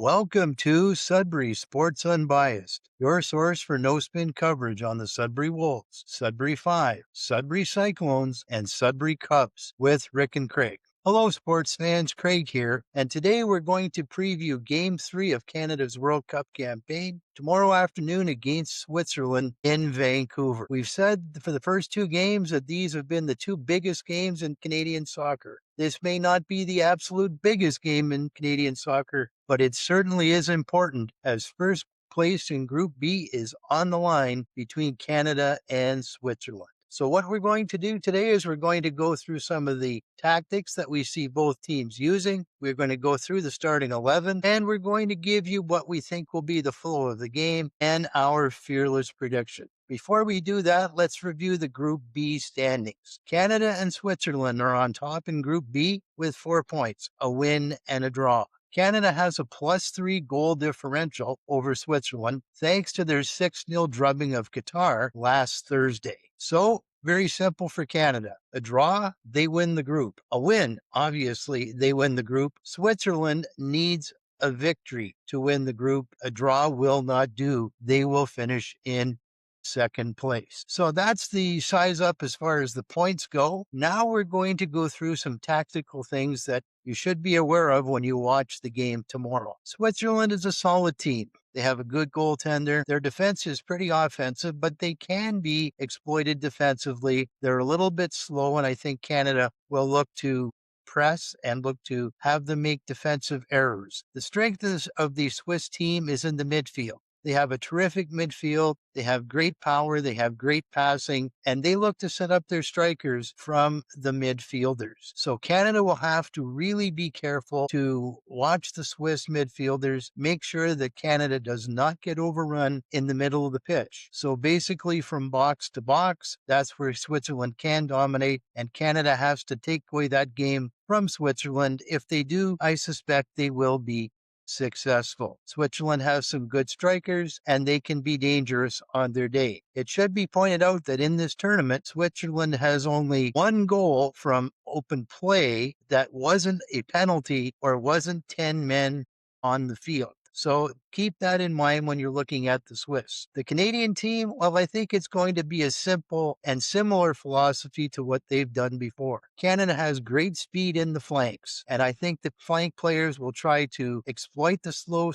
Welcome to Sudbury Sports Unbiased, your source for no-spin coverage on the Sudbury Wolves, Sudbury Five, Sudbury Cyclones, and Sudbury Cubs with Rick and Craig. Hello, sports fans. Craig here, and today we're going to preview Game 3 of Canada's World Cup campaign tomorrow afternoon against Switzerland in Vancouver. We've said for the first two games that these have been the two biggest games in Canadian soccer. This may not be the absolute biggest game in Canadian soccer, but it certainly is important as first place in Group B is on the line between Canada and Switzerland. So what we're going to do today is we're going to go through some of the tactics that we see both teams using. We're going to go through the starting 11, and we're going to give you what we think will be the flow of the game and our fearless prediction. Before we do that, let's review the Group B standings. Canada and Switzerland are on top in Group B with 4 points, a win and a draw. Canada has a +3 goal differential over Switzerland thanks to their 6-0 drubbing of Qatar last Thursday. So, very simple for Canada. A draw, they win the group. A win, obviously, they win the group. Switzerland needs a victory to win the group. A draw will not do. They will finish in second place. So that's the size up as far as the points go. Now we're going to go through some tactical things that you should be aware of when you watch the game tomorrow. Switzerland is a solid team. They have a good goaltender. Their defense is pretty offensive, but they can be exploited defensively. They're a little bit slow, and I think Canada will look to press and look to have them make defensive errors. The strength of the Swiss team is in the midfield. They have a terrific midfield. They have great power. They have great passing, and they look to set up their strikers from the midfielders. So Canada will have to really be careful to watch the Swiss midfielders, make sure that Canada does not get overrun in the middle of the pitch. So basically from box to box, that's where Switzerland can dominate, and Canada has to take away that game from Switzerland. If they do, I suspect they will be successful. Switzerland has some good strikers, and they can be dangerous on their day. It should be pointed out that in this tournament, Switzerland has only one goal from open play that wasn't a penalty or wasn't 10 men on the field. So keep that in mind when you're looking at the Swiss. The Canadian team, well, I think it's going to be a simple and similar philosophy to what they've done before. Canada has great speed in the flanks, and I think the flank players will try to exploit the slow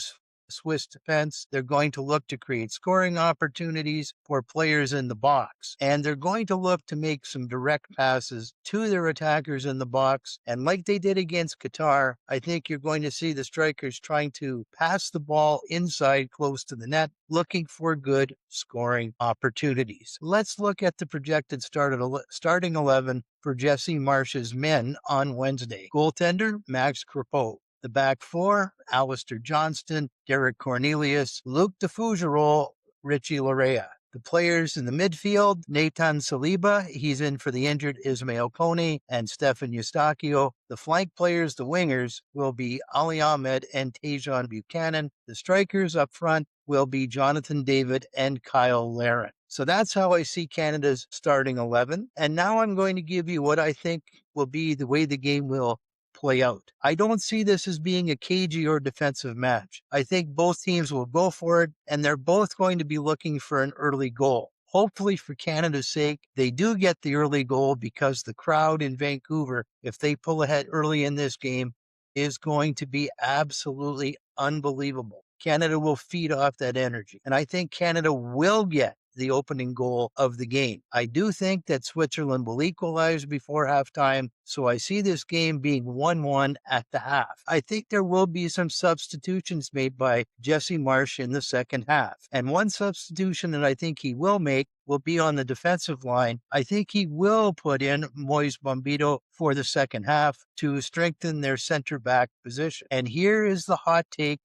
Swiss defense. They're going to look to create scoring opportunities for players in the box, and they're going to look to make some direct passes to their attackers in the box. And like they did against Qatar, I think you're going to see the strikers trying to pass the ball inside close to the net, looking for good scoring opportunities. Let's look at the projected starting 11 for Jesse Marsh's men on Wednesday. Goaltender, Max Crepeau. The back four, Alistair Johnston, Derek Cornelius, Luc de Fougerolles, Richie Laryea. The players in the midfield, Nathan Saliba, he's in for the injured Ismail Kone and Stefan Eustáquio. The flank players, the wingers, will be Ali Ahmed and Tajon Buchanan. The strikers up front will be Jonathan David and Kyle Larin. So that's how I see Canada's starting 11. And now I'm going to give you what I think will be the way the game will play out. I don't see this as being a cagey or defensive match. I think both teams will go for it, and they're both going to be looking for an early goal. Hopefully, for Canada's sake, they do get the early goal, because the crowd in Vancouver, if they pull ahead early in this game, is going to be absolutely unbelievable. Canada will feed off that energy, and I think Canada will get the opening goal of the game. I do think that Switzerland will equalize before halftime, so I see this game being 1-1 at the half. I think there will be some substitutions made by Jesse Marsh in the second half. And one substitution that I think he will make will be on the defensive line. I think he will put in Moise Bombito for the second half to strengthen their center back position. And here is the hot take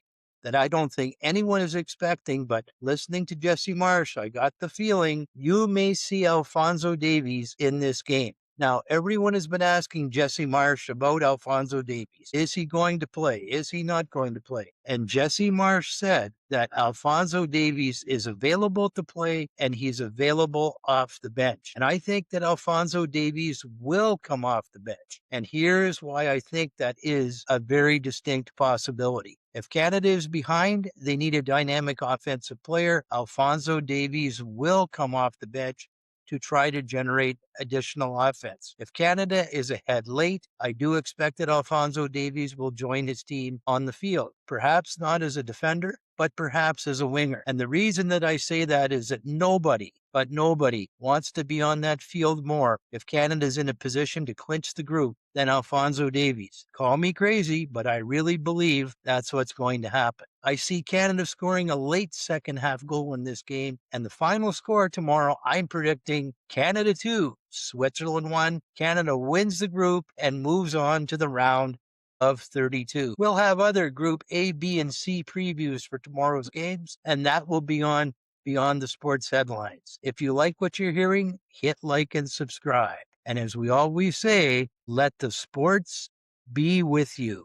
that I don't think anyone is expecting, but listening to Jesse Marsh, I got the feeling you may see Alphonso Davies in this game. Now, everyone has been asking Jesse Marsh about Alphonso Davies. Is he going to play? Is he not going to play? And Jesse Marsh said that Alphonso Davies is available to play and he's available off the bench. And I think that Alphonso Davies will come off the bench. And here's why I think that is a very distinct possibility. If Canada is behind, they need a dynamic offensive player. Alphonso Davies will come off the bench to try to generate additional offense. If Canada is ahead late, I do expect that Alphonso Davies will join his team on the field. Perhaps not as a defender, but perhaps as a winger. And the reason that I say that is that nobody wants to be on that field more if Canada's in a position to clinch the group than Alphonso Davies. Call me crazy, but I really believe that's what's going to happen. I see Canada scoring a late second half goal in this game, and the final score tomorrow, I'm predicting Canada 2, Switzerland 1. Canada wins the group and moves on to the round of 32. We'll have other Group A, B, and C previews for tomorrow's games, and that will be on Beyond the Sports Headlines. If you like what you're hearing, hit like and subscribe. And as we always say, let the sports be with you.